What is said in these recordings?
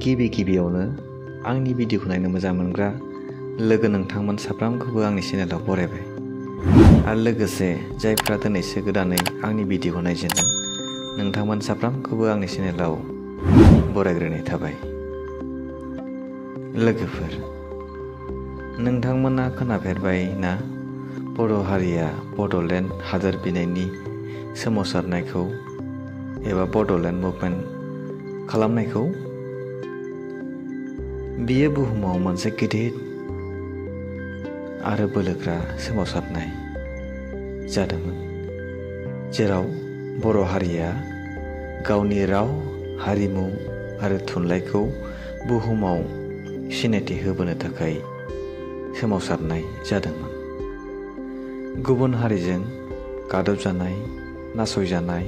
गिबियावनो आंनि भिडिअखौ नायनो मोजां मोनग्रा लोगो नोंथांमोन साफ्रोमखौबो आंनि चेनेलाव बरायबाय आरो लोगोसे जायफ्रा दिनैसो गोदानै आंनि भिडिअखौ नायजेनदों नोंथांमोन साफ्रोमखौबो आंनि चेनेलाव बरायग्रोनाय थाबाय। लोगोफोर, नोंथांमोना खोनाफेरबाय ना बर' हारिया बड'लेण्ड हादोर बिनायनि सोमावसारनायखौ एबा बड'लेण्ड मुभमेन्ट खालामनायखौ? बियो बुहुमाव मोनसे गिदिर आरो बोलोग्रा सोमावसारनाय जादोंमोन, जेराव बर' हारिया गावनि राव, हारिमु आरो थुनलाइखौ बुहुमाव सिनायथि होबोनो थाखाय सोमावसारनाय जादोंमोन। गुबुन हारिजों गादबजानाय, नासयजानाय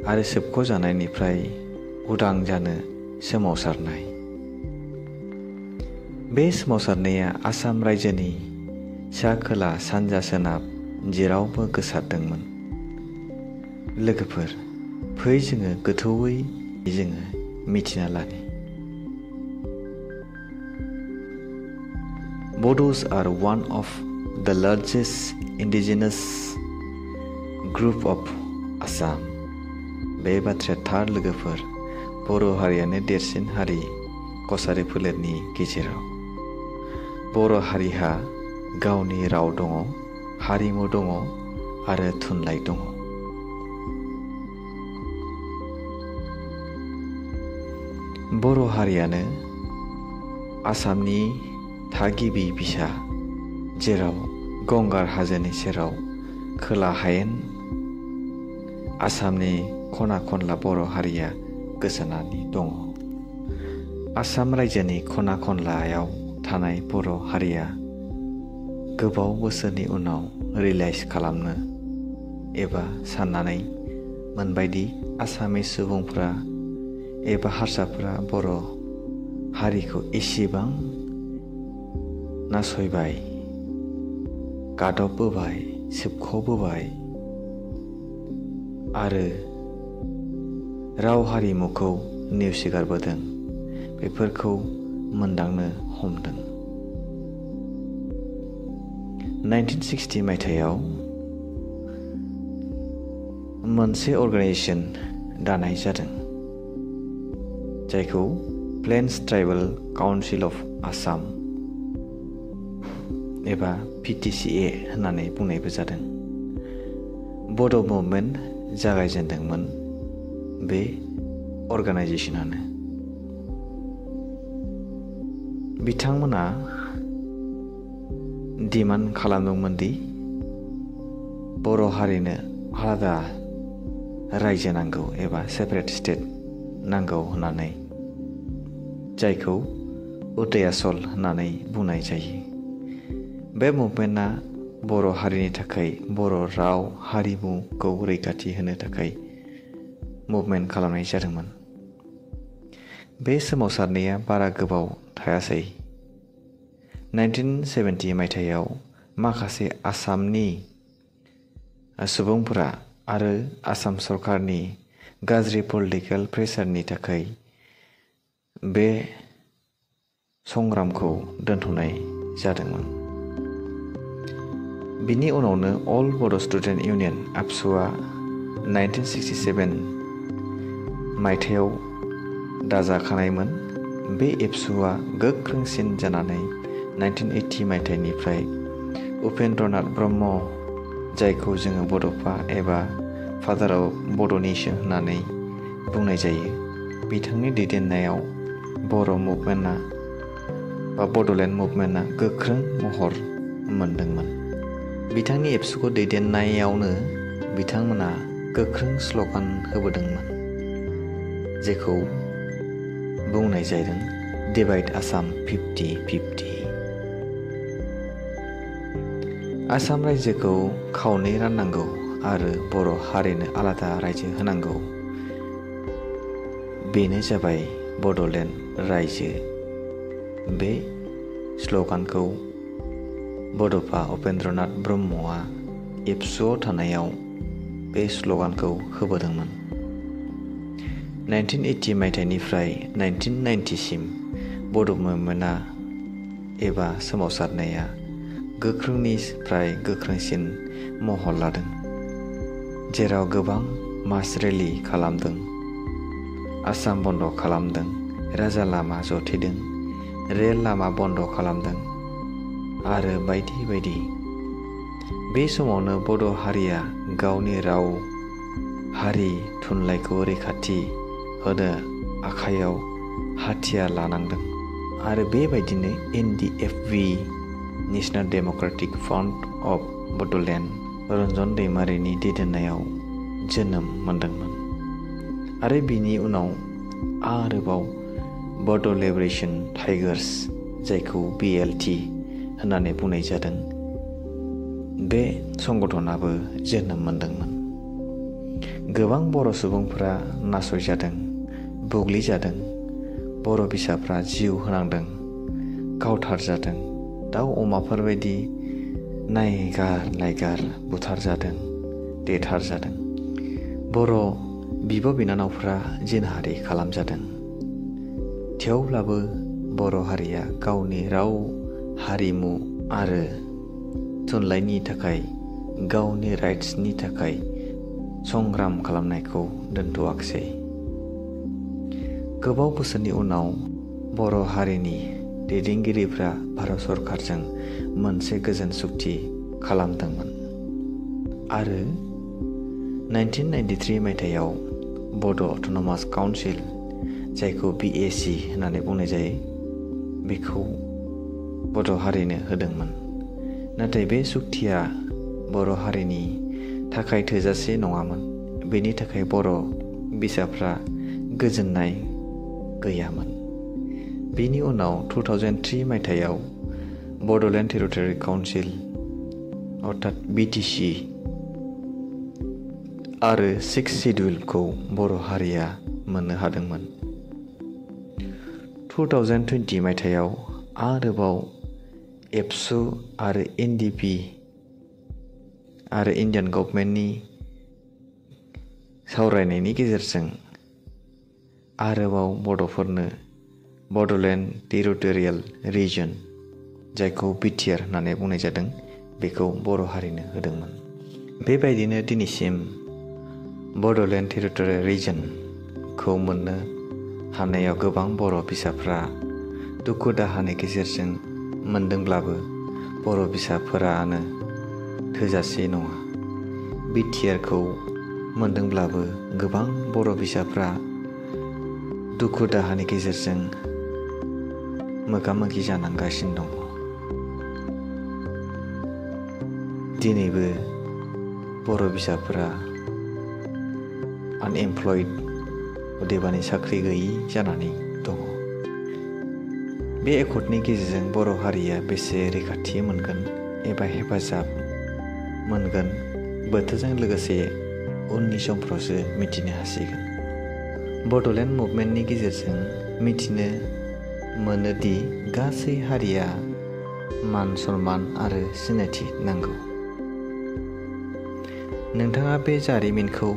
आरो सोबख'जानायनिफ्राय उदां जानो सोमावसारनाय। बे सोमावसारनाया आसाम रायजोनि सा-खोला, सानजा-सोनाब जेरावबो गोसारदोंमोन। लोगोफोर, फै जोङो गोथौयै मिथिना लानि। Bodos are one of the largest indigenous group of Assam. बे बाथ्राया थार लोगोफोर। बर' हारियानो देरसिन हारि कछारी फोलेरनि गेजेराव। बर' हारिहा गावनि राव दङ, हारिमु दङ आरो थुनलाइ दङ। बर' हारियानो आसामनि थागिबि बिसा, जेराव गंगार हाजोनि सेराव खोला हायेन आसामनि खना खनला बर' हारिया गोसारनानै दङ। आसाम रायजोनि खना खनलायाव थानाय बर' हारिया गोबाव बोसोरनि उनाव रियेलाइज खालामनो एबा साननानै मोनबायदि आसामिस सुबुंफ्रा एबा हारसाफ्रा बर' हारिखौ एसेबां नासयबाय, गादबबोबाय, सोबख'बोबाय आरो राव हारिमुखौ नेवसिगारबोदों, बेफोरखौ मोनदांनो हमदों। 1960 मायथाइयाव मोनसे अर्गानाइजेसन दानाय जादों, जायखौ plains tribal council of Assam एबा PTCA होननानै बुंनायबो जादों। बड' मुभमेन्ट जागायजेनदोंमोन बे अर्गानाइजेसनानो। बिथांमोना डिमान्ड खालामदोंमोन दि बर' हारिनो आलादा रायजो नांगौ एबा सेपारेट स्टेट नांगौ होननानै, जायखौ उदयाचल होननानै बुंनाय जायो। बे मुभमेन्टआ बर' हारिनि थाखाय बर' राव हारिमुखौ रैखाथि होनो थाखाय मुभमेन्ट खालामनाय जादोंमोन। बे सोमावसारनाया बारा गोबाव थायासै। 1970 मायथाइयाव माखासे आसामनि सुबुंफोरा आरो आसाम सरकारनि गाज्रि पलिटिकेल प्रेसारनि थाखाय बे संग्रामखौ दोनथ'नाय जादोंमोन। बिनि उनावनो अल बड' स्टुडेन्ट इउनियन ABSUआ 1967 मायथाइयाव दाजाखानायमोन। बे एबसुआ गोख्रोंसिन जानानै 1980 मायथाइनिफ्राय उपेन्द्रनाथ ब्रह्म, जायखौ जोङो बड'फा एबा फादार अफ बड' नेशन होननानै बुंनाय जायो, बिथांनि दैदेननायाव बर' मुभमेन्टआ बा बड'लेण्ड मुभमेन्टआ गोख्रों महर मोनदोंमोन। बिथांनि एबसुखौ दैदेननायावनो बिथांमोना गोख्रों स्ल'गान होबोदोंमोन, जेखौ बुंनाय जादों डिभाइड आसाम 50-50। आसाम रायजोखौ खावनै राननांगौ आरो बर' हारिनो आलादा रायजो होनांगौ। बेनो जाबाय बड'लेण्ड रायजो। बे स्ल'गानखौ बड'फा उपेन्द्रनाथ ब्रह्मआ एबसुआव थानायाव बे स्ल'गानखौ होबोदोंमोन। 1980 मायथाइनिफ्राय 1990 सिम बड' मुभमेन्टआ एबा सोमावसारनाया गोख्रोंनिफ्राय गोख्रोंसिन महर लादों, जेराव गोबां मास रेलि खालामदों, आसाम बन्द खालामदों, राजा लामा जथेदों, रेल लामा बन्द खालामदों आरो बायदि बायदि। बे समावनो बड' हारिया गावनि राव, हारि, थुनलाइखौ रैखाथि होनो आखायाव हाथियार लानांदों आरो बेबायदिनो NDFB national democratic front of Bodoland Ranjan दैमारिनि दैदेननायाव जोनोम मोनदोंमोन आरो बिनि उनाव आरोबाव बड' लिबारेशन टाइगार्स, जायखौ BLT होननानै बुंनाय जादों, बे संगठनाबो जोनोम मोनदोंमोन। गोबां बर' सुबुंफोरा नासयजादों, बुग्लिजादों, बर' बिसाफ्रा जिउ होनांदों, गावथारजादों, दाउ अमाफोरबायदि नायगार बुथारजादों, देथारजादों। बर' बिब' बिनानावफ्रा जिनाहारि खालामजादों। थेवब्लाबो बर' हारिया गावनि राव, हारिमु आरो थुनलाइनि थाखाय, गावनि राइट्सनि थाखाय संग्राम खालामनायखौ दोनथ'आखिसै। गोबाव बोसोरनि उनाव बर' हारिनि दैदेनगिरिफ्रा भारत सरकारजों मोनसे गोजोन सुक्ति खालामदोंमोन आरो 1993 मायथाइयाव बड' अट'नमास काउन्सिल, जायखौ BAC होननानै बुंनाय जायो, बेखौ बड' हारिनो होदोंमोन। नाथाय बे सुक्तिया बर' हारिनि थाखाय थोजासे नङामोन। बेनि थाखाय बर' बिसाफ्रा गोजोननाय गैयामोन। बेनि उनाव 2003 मायथाइयाव बड'लेण्ड टेरिट'रियेल काउन्सिल अर्थात BTC आरो 6 शेड्युलखौ बर' हारिया मोननो हादोंमोन। 2020 मायथाइयाव आरोबाव एबसु आरो NDP आरो इन्डियान गभर्नमेन्टनि सावरायनायनि गेजेरजों आरोबाव बड'फोरनो बड'लेण्ड टेरिट'रियेल रिजन, जायखौ BTR होननानै बुंनाय जादों, बेखौ बर' हारिनो होदोंमोन। बेबायदिनो दिनैसिम बड'लेण्ड टेरिट'रियेल रिजनखौ मोननो हानायाव गोबां बर' फिसाफ्रा दुखु दाहानि गेजेरजों मोनदोंब्लाबो बर' फिसाफोरानो थोजासे नङा। BTRखौ मोनदोंब्लाबो गोबां बर' फिसाफ्रा दुखु दाहानि गेजेरजों मोगा मोगि जानांगासिनो दङ। दिनैबो बर' फिसाफोरा आनएमप्लयड, अदेबानि साख्रि गैयि जानानै दङ। बे एकर्डनि गेजेरजों बर' हारिया बेसे रैखाथि मोनगोन एबा हेफाजाब मोनगोन, बोथोरजों लोगोसे उननि समफ्रावसो मिथिनो हासिगोन। बड'लेण्ड मुभमेन्टनि गेजेरजों मिथिनो मोनोदि गासै हारिया मान सन्मान आरो सिनायथि नांगौ। नोंथाङा बे जारिमिनखौ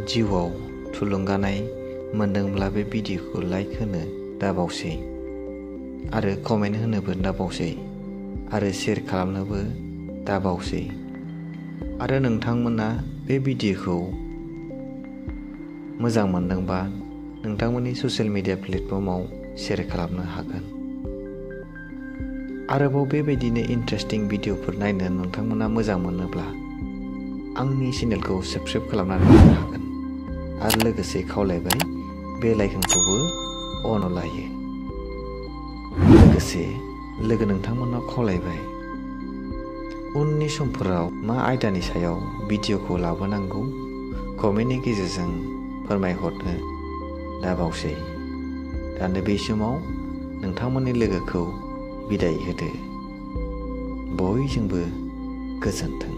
जिउआव थुलुंगानाय मोनदोंब्ला बे भिडिअखौ लाइक होनो दाबावसै आरो कमेन्ट होनोबो दाबावसै आरो शेयार खालामनोबो दाबावसै। आरो नोंथांमोना बे भिडिअखौ मोजां मोनदोंबा नोंथांमोननि ससियेल मिडिया प्लेटफर्माव शेयार खालामनो हागोन। आरोबाव बेबायदिनो इन्टारेस्टिं भिडिअफोर नायनो नोंथांमोना मोजां मोनोब्ला आंनि चेनेलखौ साबस्क्राइब खालामनानै होनो हागोन आरो लोगोसे खावलायबाय बेल आइकनखौबो अन लायो। लोगोसे नोंथांमोनाव खावलायबाय उननि समफोराव मा आयदानि सायाव भिडिअखौ लाबोनांगौ कमेन्टनि गेजेरजों फोरमायहरनो दाबावसै। दानो बे समाव नोंथांमोननि लोगोखौ बिदाय होदो। बयजोंबो गोजोन्थों।